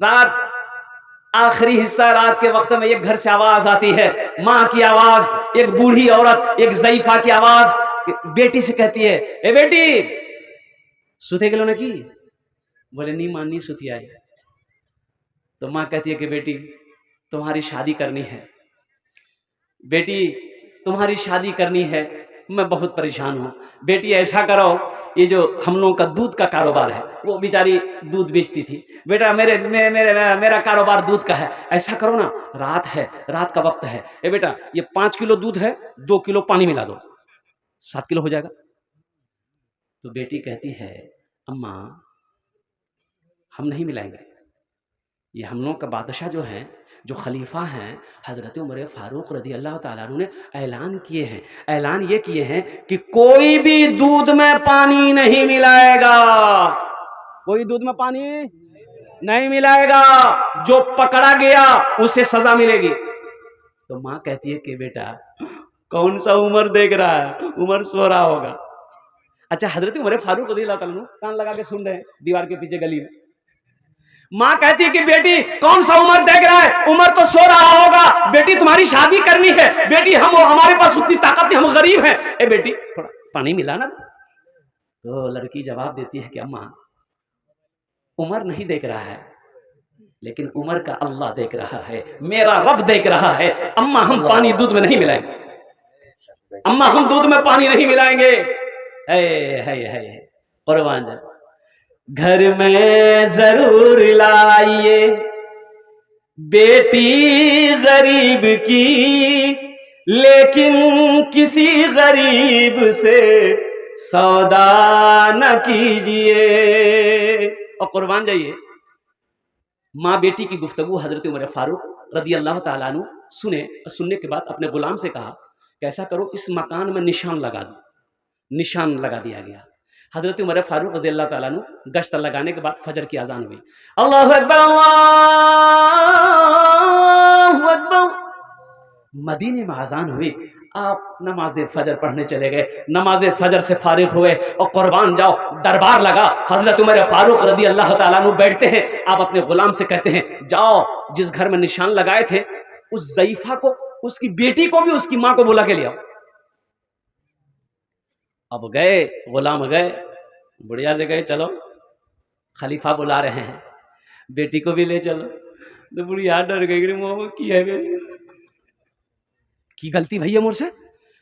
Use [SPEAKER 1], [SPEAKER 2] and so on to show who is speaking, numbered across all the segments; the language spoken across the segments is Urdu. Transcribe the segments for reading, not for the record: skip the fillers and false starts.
[SPEAKER 1] رات آخری حصہ رات کے وقت میں ایک گھر سے آواز آتی ہے، ماں کی آواز، ایک بوڑھی عورت، ایک ضعیفہ کی آواز بیٹی سے کہتی ہے، اے بیٹی سوتے گلو نے کی؟ بولے نہیں ماں نہیں سوتی آئی۔ تو ماں کہتی ہے کہ بیٹی تمہاری شادی کرنی ہے، بیٹی تمہاری شادی کرنی ہے، میں بہت پریشان ہوں، بیٹی ایسا کرو، یہ جو ہم لوگوں کا دودھ کا کاروبار ہے، وہ بیچاری دودھ بیچتی تھی، بیٹا میرا کاروبار دودھ کا ہے، ایسا کرو نا، رات ہے، رات کا وقت ہے، اے بیٹا یہ 5 کلو دودھ ہے، 2 کلو پانی ملا دو، 7 کلو ہو جائے گا۔ تو بیٹی کہتی ہے اماں ہم نہیں ملائیں گے، یہ ہم لوگوں کا بادشاہ جو ہیں، جو خلیفہ ہیں، حضرت عمر فاروق رضی اللہ تعالیٰ عنہ نے اعلان کیے ہیں، اعلان یہ کیے ہیں کہ کوئی بھی دودھ میں پانی نہیں ملائے گا، کوئی دودھ میں پانی نہیں ملائے گا، جو پکڑا گیا اسے سزا ملے گی۔ تو ماں کہتی ہے کہ بیٹا کون سا عمر دیکھ رہا ہے، عمر سو رہا ہوگا۔ اچھا حضرت عمر فاروق رضی اللہ تعالیٰ عنہ کان لگا کے سن رہے ہیں دیوار کے پیچھے گلی میں، ماں کہتی ہے کہ بیٹی کون سا عمر دیکھ رہا ہے، عمر تو سو رہا ہوگا، بیٹی تمہاری شادی کرنی ہے، بیٹی ہمارے پاس اتنی طاقت نہیں، ہم غریب ہیں، اے بیٹی تھوڑا پانی ملا نا۔ تو لڑکی جواب دیتی ہے کہ اماں عمر نہیں دیکھ رہا ہے، لیکن عمر کا اللہ دیکھ رہا ہے، میرا رب دیکھ رہا ہے، اماں ہم پانی دودھ میں نہیں ملائیں گے، اماں ہم دودھ میں پانی نہیں ملائیں گے۔ اے قربان جائے، گھر میں ضرور لائیے بیٹی غریب کی، لیکن کسی غریب سے سودا نہ کیجیے۔ اور قربان جائیے، ماں بیٹی کی گفتگو حضرت عمر فاروق رضی اللہ تعالیٰ عنہ سنے، اور سننے کے بعد اپنے غلام سے کہا کہ ایسا کرو اس مکان میں نشان لگا دو۔ نشان لگا دیا گیا۔ حضرت عمر فاروق رضی اللہ تعالیٰ عنہ گشت لگانے کے بعد فجر کی اذان ہوئی، اللہ اکبر اللہ اکبر، مدینے میں اذان ہوئی، آپ نماز فجر پڑھنے چلے گئے، نماز فجر سے فارغ ہوئے اور قربان جاؤ دربار لگا، حضرت عمر فاروق رضی اللہ تعالیٰ عنہ بیٹھتے ہیں، آپ اپنے غلام سے کہتے ہیں جاؤ جس گھر میں نشان لگائے تھے اس ضعیفہ کو، اس کی بیٹی کو بھی اس کی ماں کو بلا کے لے آؤ۔ اب گئے، غلام گئے، بڑھیا سے گئے، چلو خلیفہ بلا رہے ہیں، بیٹی کو بھی لے چلو۔ تو بڑھیا ڈر گئی، موہ کی ہے کی غلطی بھئی ہے مجھ سے؟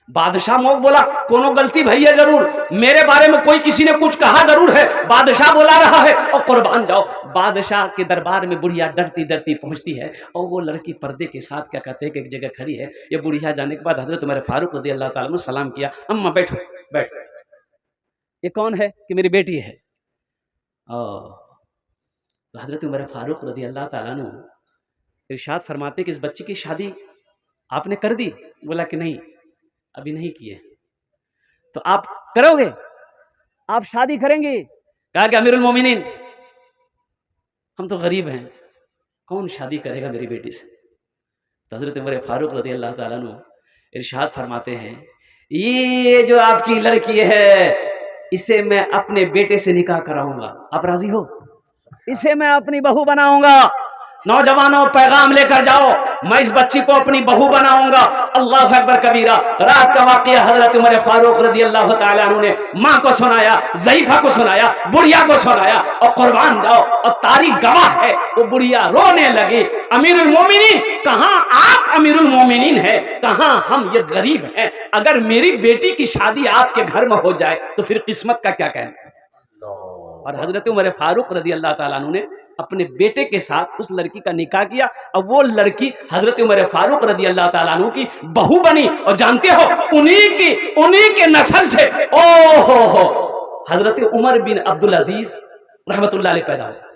[SPEAKER 1] بادشاہ موہ بولا کونو غلطی بھئی ہے ضرور، میرے بارے میں کوئی کسی نے کچھ کہا ضرور ہے، بادشاہ بولا رہا ہے۔ اور قربان جاؤ بادشاہ کے دربار میں بڑھیا ڈرتی ڈرتی پہنچتی ہے، اور وہ لڑکی پردے کے ساتھ کیا کہتے ہیں کہ ایک جگہ کھڑی ہے، یہ بڑھیا جانے کے بعد حضرت عمر فاروق رضی اللہ تعالیٰ عنہ سلام کیا، اماں بیٹھو بیٹھو، یہ کون ہے؟ کہ میری بیٹی ہے۔ تو حضرت عمر فاروق رضی اللہ تعالیٰ عنہ ارشاد فرماتے کہ اس بچی کی شادی آپ نے کر دی؟ بولا کہ نہیں ابھی نہیں کیے۔ تو آپ کرو گے؟ آپ شادی کریں گے؟ کہا کہ امیر المومنین ہم تو غریب ہیں، کون شادی کرے گا میری بیٹی سے؟ تو حضرت عمر فاروق رضی اللہ تعالیٰ عنہ ارشاد فرماتے ہیں یہ جو آپ کی لڑکی ہے اسے میں اپنے بیٹے سے نکاح کراؤں گا، آپ راضی ہو؟ اسے میں اپنی بہو بناؤں گا۔ نوجوانوں پیغام لے کر جاؤ، میں اس بچی کو اپنی بہو بناؤں گا۔ اللہ اکبر کبیرہ۔ رات کا واقعہ حضرت عمر فاروق رضی اللہ تعالیٰ عنہ نے ماں کو سنایا، ضعیفہ کو سنایا، بڑھیا کو سنایا، اور قربان جاؤ اور تاریخ گواہ ہے وہ بڑھیا رونے لگی، امیر المومنین کہاں آپ امیر المومنین ہیں، کہاں ہم یہ غریب ہیں، اگر میری بیٹی کی شادی آپ کے گھر میں ہو جائے تو پھر قسمت کا کیا کہنا۔ اور حضرت عمر فاروق رضی اللہ تعالیٰ عنہ نے اپنے بیٹے کے ساتھ اس لڑکی کا نکاح کیا، اور وہ لڑکی حضرت عمر فاروق رضی اللہ تعالیٰ عنہ کی بہو بنی، اور جانتے ہو انہی کے نسل سے حضرت عمر بن عبدالعزیز رحمت اللہ علیہ پیدا ہوئے۔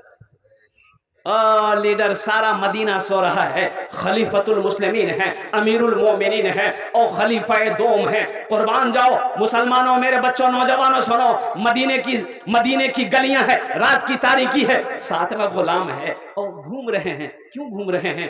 [SPEAKER 1] لیڈر سارا مدینہ سو رہا ہے، خلیفۃ المسلمین ہیں، امیر المومنین ہیں، اور خلیفہ دوم ہیں۔ قربان جاؤ مسلمانوں، میرے بچوں، نوجوانوں سنو، مدینے کی گلیاں ہیں، رات کی تاریکی ہے، ساتھ میں غلام ہے، اور گھوم رہے ہیں۔ کیوں گھوم رہے ہیں؟